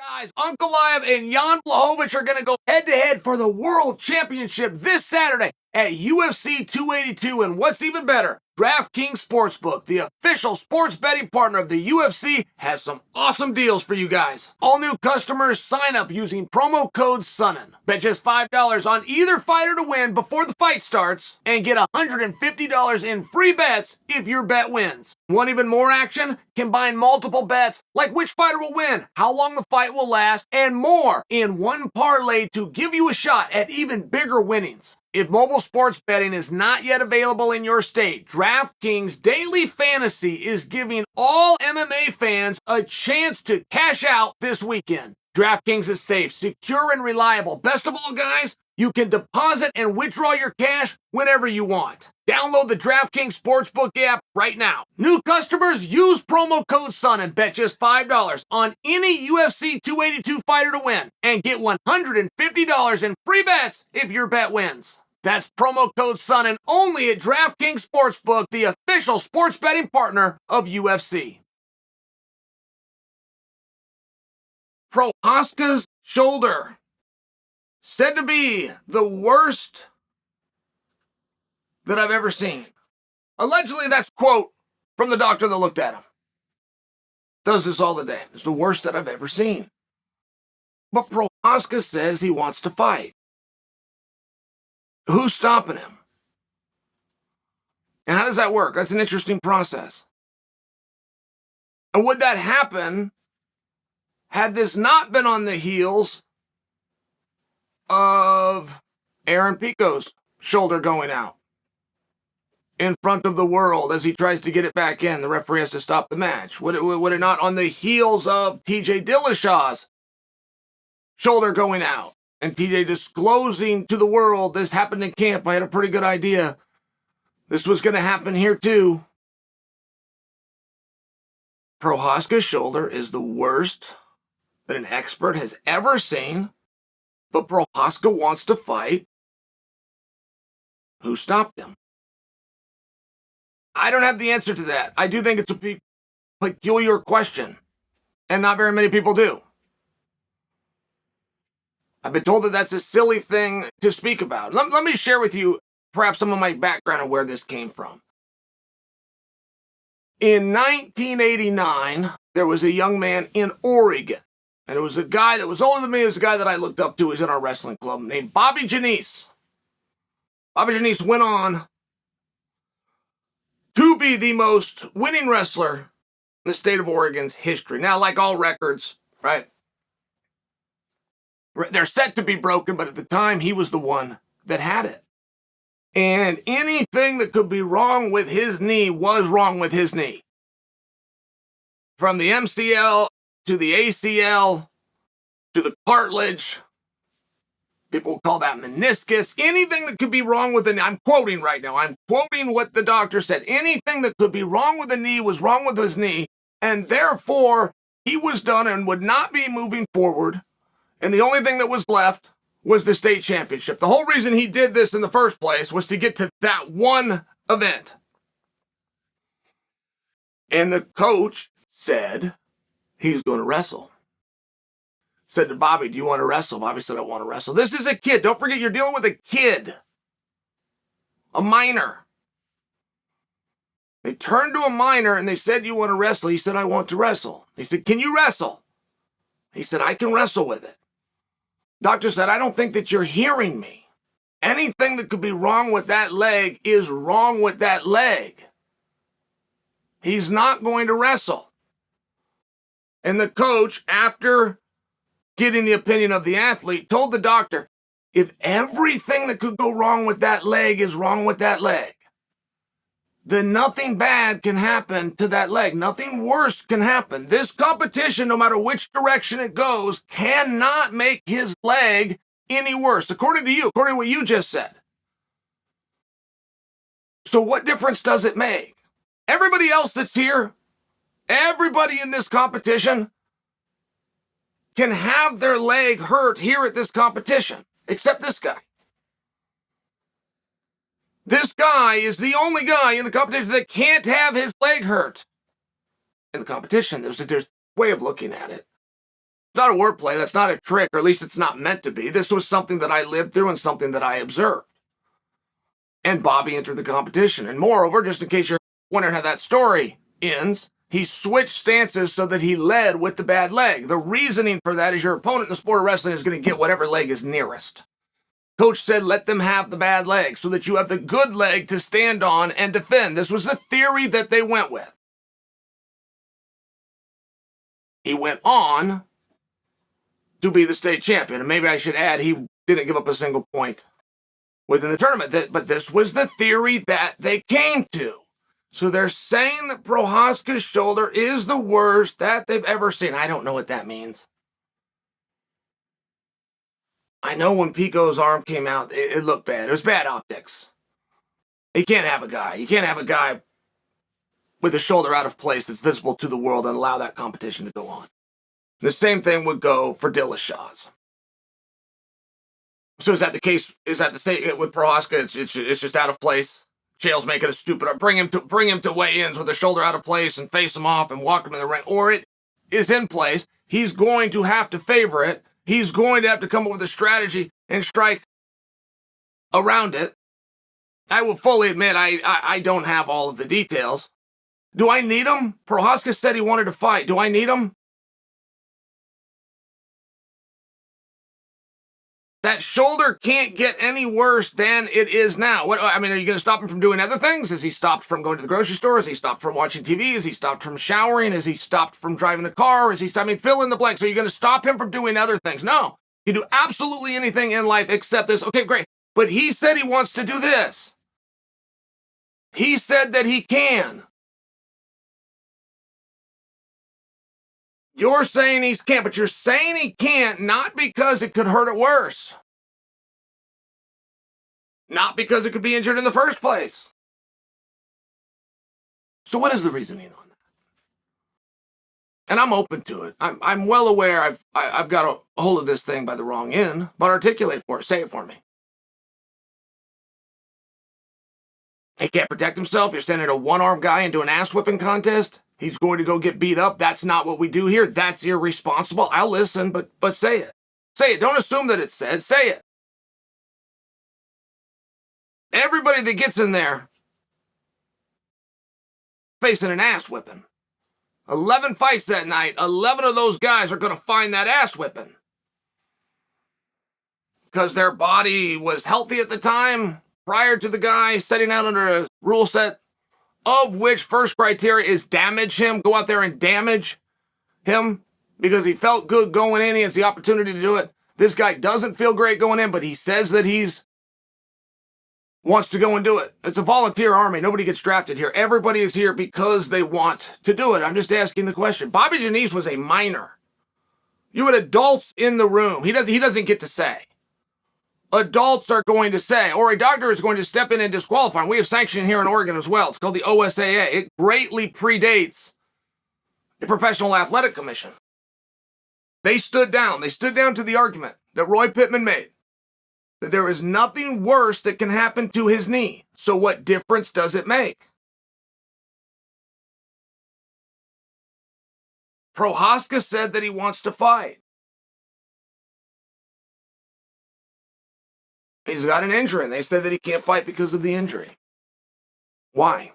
Guys, Ankalaev and Jan Blachowicz are going to go head-to-head for the World Championship this Saturday at UFC 282. And what's even better, DraftKings Sportsbook, the official sports betting partner of the UFC, has some awesome deals for you guys. All new customers sign up using promo code Sonnen. Bet just $5 on either fighter to win before the fight starts and get $150 in free bets if your bet wins. Want even more action? Combine multiple bets like which fighter will win, how long the fight will last, and more in one parlay to give you a shot at even bigger winnings. If mobile sports betting is not yet available in your state, DraftKings Daily Fantasy is giving all MMA fans a chance to cash out this weekend. DraftKings is safe, secure, and reliable. Best of all, guys, you can deposit and withdraw your cash whenever you want. Download the DraftKings Sportsbook app right now. New customers, use promo code SON and bet just $5 on any UFC 282 fighter to win and get $150 in free bets if your bet wins. That's promo code SON and only at DraftKings Sportsbook, the official sports betting partner of UFC. Prochazka's shoulder, said to be the worst that I've ever seen. Allegedly, that's a quote from the doctor that looked at him. Does this all the day. It's the worst that I've ever seen. But Prochazka says he wants to fight. Who's stopping him? And how does that work? That's an interesting process. And would that happen had this not been on the heels of Aaron Pico's shoulder going out in front of the world as he tries to get it back in? The referee has to stop the match. Would it not on the heels of TJ Dillashaw's shoulder going out and TJ disclosing to the world, this happened in camp, I had a pretty good idea this was going to happen here too? Prochazka's shoulder is the worst that an expert has ever seen, but Prochazka wants to fight. Who stopped him? I don't have the answer to that. I do think it's a peculiar question, and not very many people do. I've been told that that's a silly thing to speak about. Let me share with you perhaps some of my background and where this came from. In 1989, there was a young man in Oregon, and it was a guy that was older than me. It was a guy that I looked up to. He was in our wrestling club named Bobby Janice. Bobby Janice went on to be the most winning wrestler in the state of Oregon's history. Now, like all records, right? They're set to be broken, but at the time, he was the one that had it. And anything that could be wrong with his knee was wrong with his knee. From the MCL to the ACL to the cartilage, people call that meniscus. Anything that could be wrong with the knee, I'm quoting right now. I'm quoting what the doctor said. Anything that could be wrong with the knee was wrong with his knee, and therefore he was done and would not be moving forward. And the only thing that was left was the state championship. The whole reason he did this in the first place was to get to that one event. And the coach said he was going to wrestle. Said to Bobby, do you want to wrestle? Bobby said, I want to wrestle. This is a kid. Don't forget, you're dealing with a kid. A minor. They turned to a minor and they said, you want to wrestle? He said, I want to wrestle. He said, can you wrestle? He said, I can wrestle with it. Doctor said, I don't think that you're hearing me. Anything that could be wrong with that leg is wrong with that leg. He's not going to wrestle. And the coach, after getting the opinion of the athlete, told the doctor, if everything that could go wrong with that leg is wrong with that leg, then nothing bad can happen to that leg. Nothing worse can happen. This competition, no matter which direction it goes, cannot make his leg any worse, according to you, according to what you just said. So what difference does it make? Everybody else that's here, everybody in this competition can have their leg hurt here at this competition, except this guy. This guy is the only guy in the competition that can't have his leg hurt. In the competition, there's a way of looking at it. It's not a wordplay. That's not a trick, or at least it's not meant to be. This was something that I lived through and something that I observed. And Bobby entered the competition. And moreover, just in case you're wondering how that story ends, he switched stances so that he led with the bad leg. The reasoning for that is your opponent in the sport of wrestling is going to get whatever leg is nearest. Coach said, let them have the bad leg so that you have the good leg to stand on and defend. This was the theory that they went with. He went on to be the state champion. And maybe I should add, he didn't give up a single point within the tournament. But this was the theory that they came to. So they're saying that Prochazka's shoulder is the worst that they've ever seen. I don't know what that means. I know when Pico's arm came out, it looked bad. It was bad optics. You can't have a guy with his shoulder out of place that's visible to the world and allow that competition to go on. The same thing would go for Dillashaw's. So is that the case? Is that the same with Prochazka? It's just out of place. Chael's making a stupid. Bring him to weigh-ins with the shoulder out of place and face him off and walk him in the ring. Or it is in place. He's going to have to favor it. He's going to have to come up with a strategy and strike around it. I will fully admit I don't have all of the details. Do I need him? Prochazka said he wanted to fight. Do I need him? That shoulder can't get any worse than it is now. What, I mean, are you going to stop him from doing other things? Is he stopped from going to the grocery store? Is he stopped from watching TV? Is he stopped from showering? Is he stopped from driving a car? Fill in the blanks. Are you going to stop him from doing other things? No. You do absolutely anything in life except this. Okay, great. But he said he wants to do this. He said that he can. You're saying he can't, but you're saying he can't not because it could hurt it worse. Not because it could be injured in the first place. So what is the reasoning on that? And I'm open to it. I'm well aware I've got a hold of this thing by the wrong end, but articulate for it. Say it for me. He can't protect himself. You're sending a one-armed guy into an ass-whipping contest. He's going to go get beat up. That's not what we do here. That's irresponsible. I'll listen, but say it. Say it. Don't assume that it's said. Say it. Everybody that gets in there facing an ass-whipping. 11 fights that night. 11 of those guys are going to find that ass-whipping. Because their body was healthy at the time, prior to the guy setting out under a rule set, of which first criteria is damage him. Go out there and damage him because he felt good going in. He has the opportunity to do it. This guy doesn't feel great going in, but he says that he's wants to go and do it. It's a volunteer army. Nobody gets drafted here. Everybody is here because they want to do it. I'm just asking the question. Bobby Janice was a minor. You had adults in the room. He doesn't get to say. Adults are going to say, or a doctor is going to step in and disqualify him. We have sanctioning here in Oregon as well. It's called the OSAA. It greatly predates the Professional Athletic Commission. They stood down. They stood down to the argument that Roy Pittman made, that there is nothing worse that can happen to his knee. So what difference does it make? Prochazka said that he wants to fight. He's got an injury, and they said that he can't fight because of the injury. Why?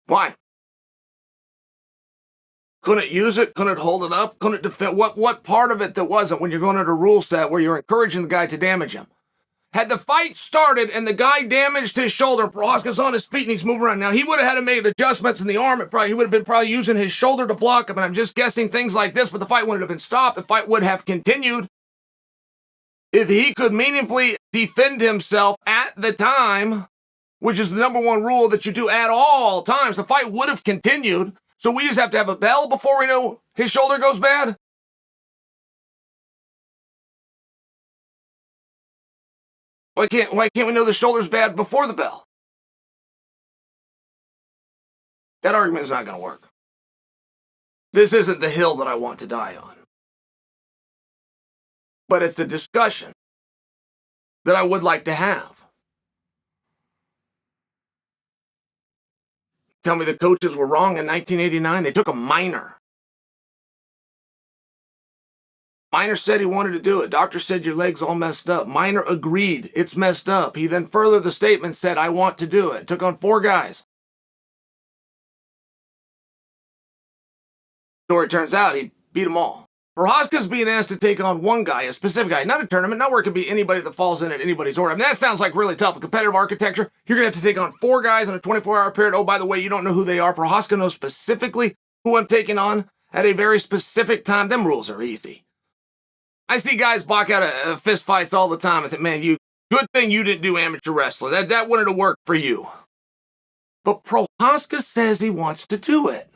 Why? Couldn't use it? Couldn't hold it up? Couldn't defend? What part of it that wasn't when you're going under a rule set where you're encouraging the guy to damage him? Had the fight started and the guy damaged his shoulder, Prochazka's on his feet and he's moving around. Now, he would have had to make adjustments in the arm. He would have been using his shoulder to block him, and I'm just guessing things like this, but the fight wouldn't have been stopped. The fight would have continued. If he could meaningfully defend himself at the time, which is the number one rule that you do at all times, the fight would have continued. So we just have to have a bell before we know his shoulder goes bad? Why can't we know the shoulder's bad before the bell? That argument is not going to work. This isn't the hill that I want to die on. But it's the discussion that I would like to have. Tell me the coaches were wrong in 1989. They took a minor Minor said he wanted to do it. Doctor said your leg's all messed up. Minor agreed it's messed up. He then furthered the statement, said, I want to do it. Took on 4 guys. Story turns out he beat them all. Prochazka's being asked to take on 1 guy, a specific guy, not a tournament, not where it could be anybody that falls in at anybody's order. I mean, that sounds like really tough. A competitive architecture, you're going to have to take on 4 guys in a 24-hour period. Oh, by the way, you don't know who they are. Prochazka knows specifically who I'm taking on at a very specific time. Them rules are easy. I see guys block out fist fights all the time. I think, man, good thing you didn't do amateur wrestling. That wouldn't have worked for you. But Prochazka says he wants to do it.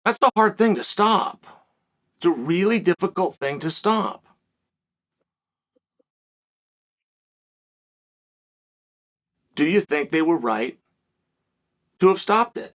That's a hard thing to stop. It's a really difficult thing to stop. Do you think they were right to have stopped it?